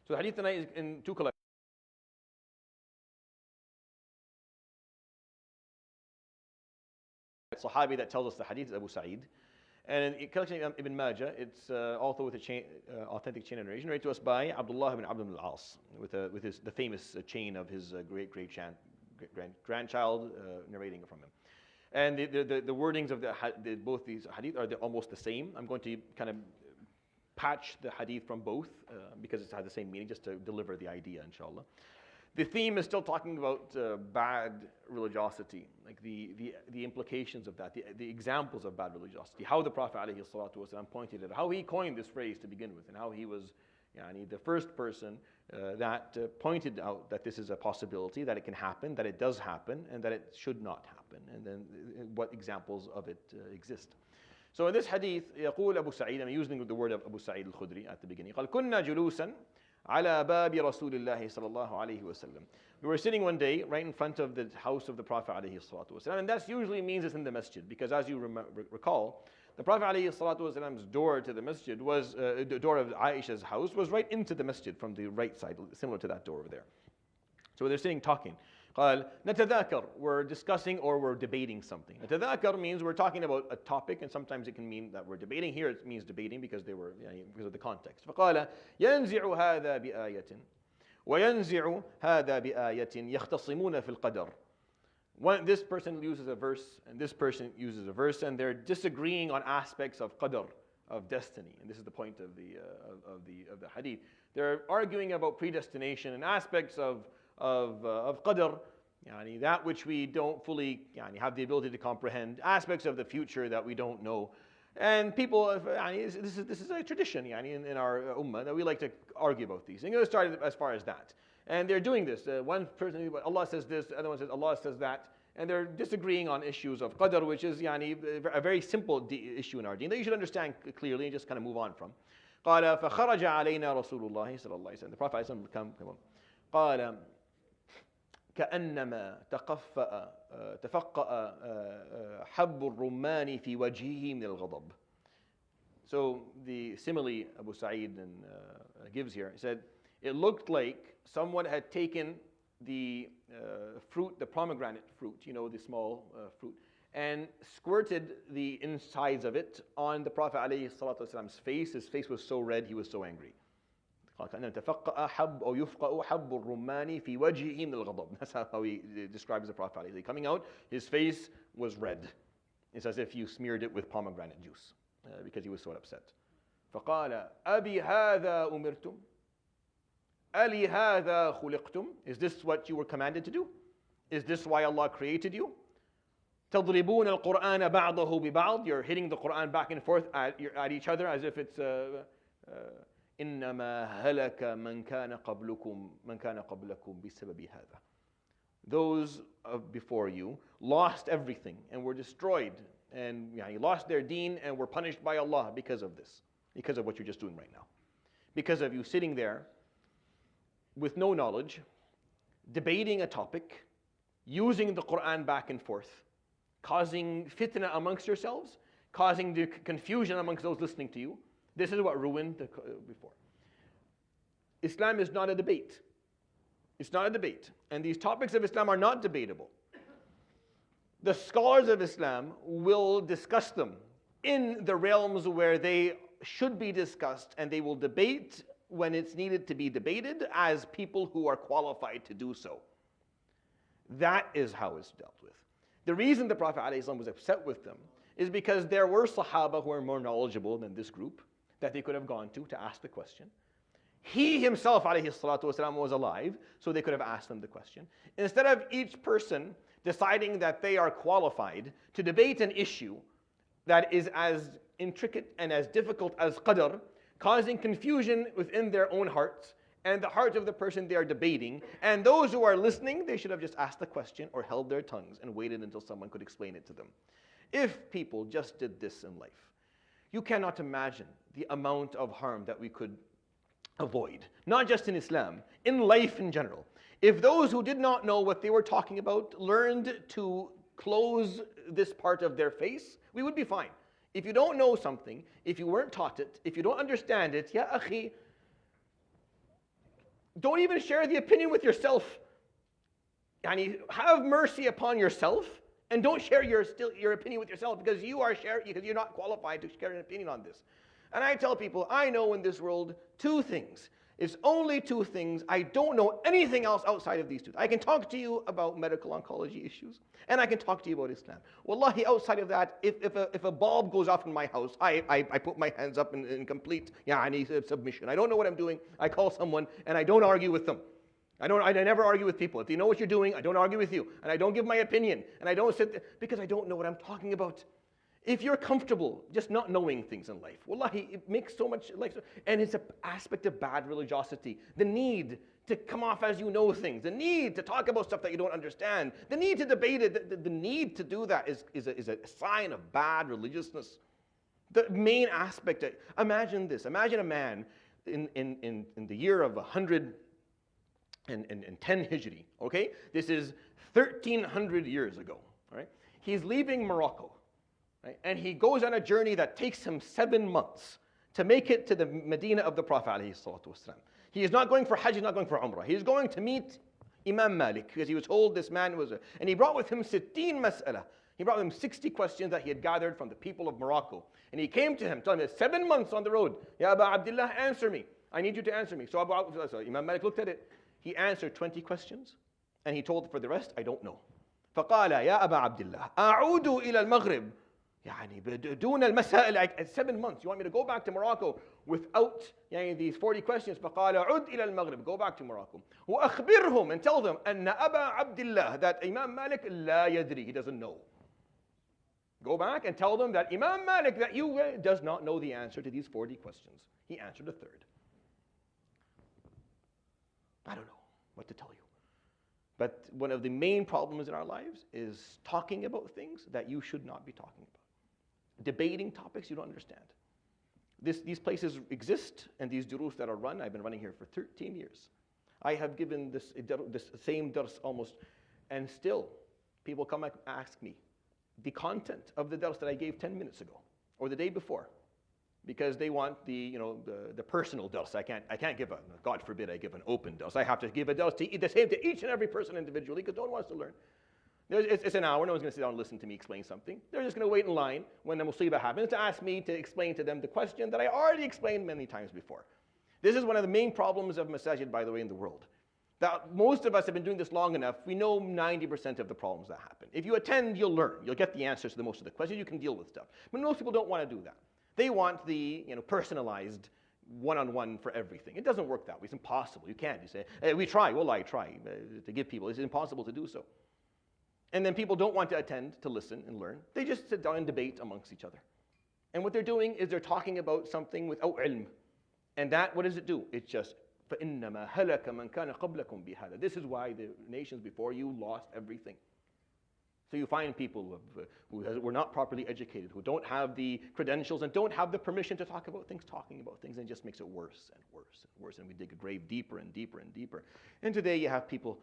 So the hadith tonight is in two collections. Sahabi that tells us the hadith is Abu Sa'id. And in collection of Ibn Majah, it's also with a authentic chain of narration, narrated to us by Abdullah ibn Abd al-As, with the famous chain of his grandchild narrating from him. And the wordings of both these hadith are almost the same. I'm going to kind of patch the hadith from both because it has the same meaning, just to deliver the idea, inshallah. The theme is still talking about bad religiosity, like the implications of that, the examples of bad religiosity, how the Prophet ﷺ pointed it, how he coined this phrase to begin with, and how he was the first person that pointed out that this is a possibility, that it can happen, that it does happen, and that it should not happen, and then what examples of it exist. So in this hadith, يقول Abu Sa'id, I'm using the word of Abu Sa'id al-Khudri at the beginning, قال كنا جلوسا على باب رسول الله صلى الله عليه وسلم. We were sitting one day right in front of the house of the Prophet عليه الصلاة والسلام, and that usually means it's in the masjid, because as you recall, the Prophet عليه الصلاة والسلام's door to the masjid was, the door of Aisha's house was right into the masjid from the right side, similar to that door over there. So they're sitting talking. قال نتذاكر, we're discussing or we're debating something. نتذاكر means we're talking about a topic, and sometimes it can mean that we're debating. Here it means debating because because of the context. فقال ينزع هذا بآية وينزع هذا بآية يختصمون في القدر. This person uses a verse and this person uses a verse, and they're disagreeing on aspects of qadr, of destiny. And this is the point of the hadith. They're arguing about predestination and aspects of qadr, that which we don't fully have the ability to comprehend, aspects of the future that we don't know. And people, this is a tradition in our ummah that we like to argue about these. And it started as far as that. And they're doing this. One person, Allah says this, the other one says Allah says that. And they're disagreeing on issues of qadr, which is a very simple issue in our deen that you should understand clearly and just kind of move on from. قال فخرج علينا رسول الله صلى الله عليه وسلم. The Prophet ﷺ come on. قال كأنما تفقأ حب الرمان في وجهه من الغضب. So the simile Abu Sa'id gives here, he said, it looked like someone had taken the fruit, the pomegranate fruit, the small fruit, and squirted the insides of it on the Prophet ﷺ's face. His face was so red, he was so angry. تفقأ حب أو يفقأ حب الرمان في وجهه من الغضب. That's how he describes the Prophet. Coming out, his face was red. It's as if you smeared it with pomegranate juice because he was so upset. فقال أبي هذا أمرتم ألي هذا خلقتم. Is this what you were commanded to do? Is this why Allah created you? تضربون القرآن بعضه ببعض. You're hitting the Quran back and forth at each other as if it's إنما هلك من كان قبلكم بسبب هذا. Those before you lost everything and were destroyed, and lost their deen and were punished by Allah because of this, because of what you're just doing right now, because of you sitting there with no knowledge, debating a topic, using the Quran back and forth, causing fitna amongst yourselves, causing the confusion amongst those listening to you. This is what ruined before. Islam is not a debate. It's not a debate. And these topics of Islam are not debatable. The scholars of Islam will discuss them in the realms where they should be discussed, and they will debate when it's needed to be debated as people who are qualified to do so. That is how it's dealt with. The reason the Prophet ﷺ was upset with them is because there were Sahaba who were more knowledgeable than this group that they could have gone to ask the question. He himself ﷺ was alive, so they could have asked him the question. Instead of each person deciding that they are qualified to debate an issue that is as intricate and as difficult as qadr, causing confusion within their own hearts and the heart of the person they are debating, and those who are listening, they should have just asked the question or held their tongues and waited until someone could explain it to them. If people just did this in life, you cannot imagine the amount of harm that we could avoid, not just in Islam, in life in general. If those who did not know what they were talking about learned to close this part of their face, we would be fine. If you don't know something, if you weren't taught it, if you don't understand it, ya akhi, Don't even share the opinion with yourself. Yani, have mercy upon yourself and don't share your opinion with yourself because because you're not qualified to share an opinion on this. And I tell people, I know in this world two things. It's only two things. I don't know anything else outside of these two. I can talk to you about medical oncology issues, and I can talk to you about Islam. Wallahi, outside of that, if a bulb goes off in my house, I put my hands up in complete submission. I don't know what I'm doing. I call someone, and I don't argue with them. I never argue with people. If you know what you're doing, I don't argue with you. And I don't give my opinion. And I don't sit there because I don't know what I'm talking about. If you're comfortable just not knowing things in life, wallahi, it makes so much life. And it's an aspect of bad religiosity. The need to come off as you know things. The need to talk about stuff that you don't understand. The need to debate it. The need to do that is a sign of bad religiousness. The main aspect, imagine this. Imagine a man in the year of 110 Hijri, okay? This is 1,300 years ago, all right? He's leaving Morocco. Right? And he goes on a journey that takes him 7 months to make it to the Medina of the Prophet ﷺ. He is not going for Hajj, he's not going for Umrah. He's going to meet Imam Malik because he was told this man was and he brought with him 16 mas'ala. He brought with him 60 questions that he had gathered from the people of Morocco. And he came to him, telling him, 7 months on the road. Ya Aba Abdullah, answer me. I need you to answer me. So Imam Malik looked at it. He answered 20 questions. And he told for the rest, I don't know. فقال يا أبا عبد الله أعود إلى المغرب يعني بدون المسائل at 7 months. You want me to go back to Morocco without these 40 questions? فقال عد إلى المغرب. Go back to Morocco. وأخبرهم and tell them أن أبا عبد الله that Imam Malik لا يدري. He doesn't know. Go back and tell them that Imam Malik that you does not know the answer to these 40 questions. He answered a third. I don't know what to tell you. But one of the main problems in our lives is talking about things that you should not be talking about. Debating topics you don't understand. These places exist, and these durus that are run, I've been running here for 13 years. I have given this same dars almost, and still people come and ask me the content of the dars that I gave 10 minutes ago or the day before, because they want the personal dars. I can't give God forbid I give an open dars. I have to give a dars the same to each and every person individually because no one wants to learn. It's an hour. No one's going to sit down and listen to me explain something. They're just going to wait in line when the musibah happens to ask me to explain to them the question that I already explained many times before. This is one of the main problems of masajid, by the way, in the world. That most of us have been doing this long enough, we know 90% of the problems that happen. If you attend, you'll learn. You'll get the answers to most of the questions. You can deal with stuff. But most people don't want to do that. They want the personalized one-on-one for everything. It doesn't work that way. It's impossible. You can't. You say, hey, we try. Well, I try to give people. It's impossible to do so. And then people don't want to attend to listen and learn. They just sit down and debate amongst each other. And what they're doing is they're talking about something without ilm. And that, what does it do? It's just, فَإِنَّمَا هَلَكَ مَنْ كَانَ قَبْلَكُمْ بِهَذَا. This is why the nations before you lost everything. So you find people who were not properly educated, who don't have the credentials and don't have the permission to talk about things, talking about things, and it just makes it worse and worse and worse. And we dig a grave deeper and deeper and deeper. And today you have people,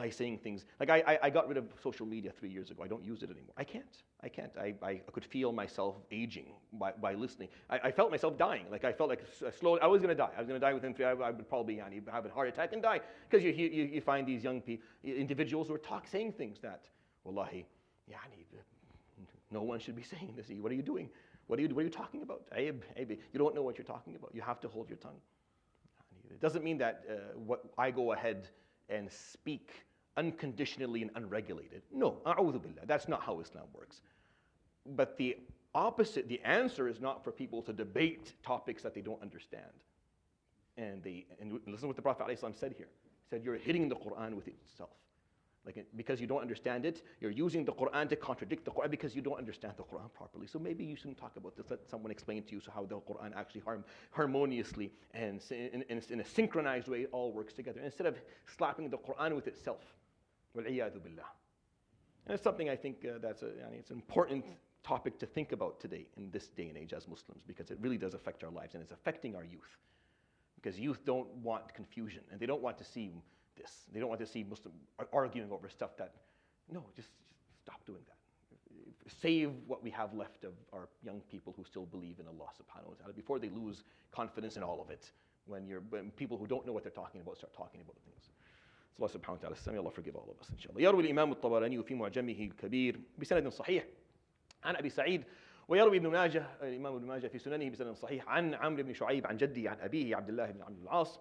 saying things. Like I got rid of social media 3 years ago. I don't use it anymore. I can't. I could feel myself aging by listening. I felt myself dying. Like I felt like slowly, I was going to die. I was going to die within 3 hours. I would probably have a heart attack and die. Because you find these young individuals who are saying things that, wallahi, no one should be saying this. What are you doing? What are you talking about? You don't know what you're talking about. You have to hold your tongue. It doesn't mean that I go ahead and speak unconditionally and unregulated. No, a'udhu billah. That's not how Islam works. But the opposite, the answer is not for people to debate topics that they don't understand. And listen to what the Prophet ﷺ said here. He said, you're hitting the Quran with itself. Because you don't understand it, you're using the Quran to contradict the Quran because you don't understand the Quran properly. So maybe you shouldn't talk about this. Let someone explain to you how the Quran actually harmoniously and in a synchronized way it all works together. Instead of slapping the Quran with itself. وَالْعِيَاذُ بِاللَّهِ. And it's something I think it's an important topic to think about today in this day and age as Muslims because it really does affect our lives and it's affecting our youth. Because youth don't want confusion and they don't want to see this. They don't want to see Muslims arguing over stuff that, no, just stop doing that. Save what we have left of our young people who still believe in Allah subhanahu wa ta'ala before they lose confidence in all of it. when people who don't know what they're talking about start talking about things. So Allah subhanahu wa ta'ala السميع. Allah forgive all of us inshallah. يروي الإمام الطبراني في معجمه الكبير بسند صحيح عن أبي سعيد، ويروي ابن ماجه الإمام ابن ماجه في سننه بسند صحيح عن عمرو بن شعيب عن جده عن أبيه عبد الله بن عمرو بن العاص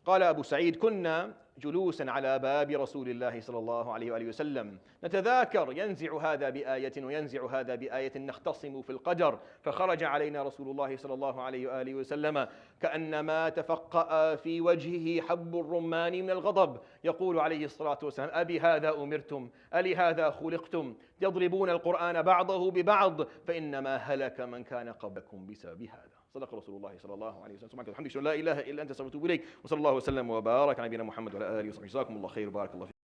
قال أبو سعيد: كنا جلوسا على باب رسول الله صلى الله عليه وآله وسلم نتذاكر، ينزع هذا بآية وينزع هذا بآية، نختصم في القدر، فخرج علينا رسول الله صلى الله عليه وآله وسلم كأنما تفقأ في وجهه حب الرمان من الغضب، يقول عليه الصلاة والسلام: أبي هذا أمرتم؟ ألهذا خلقتم؟ يضربون القرآن بعضه ببعض، فإنما هلك من كان قبلكم بسبب هذا. صدق رسول الله صلى الله عليه وسلم. سبحانك الحمد لله لا إله إلا أنت، أستغفرك وأتوب إليك، وصلى الله وسلم وبارك على نبينا محمد وعلى آله وصحبه. جزاكم الله خير وبارك الله فيكم.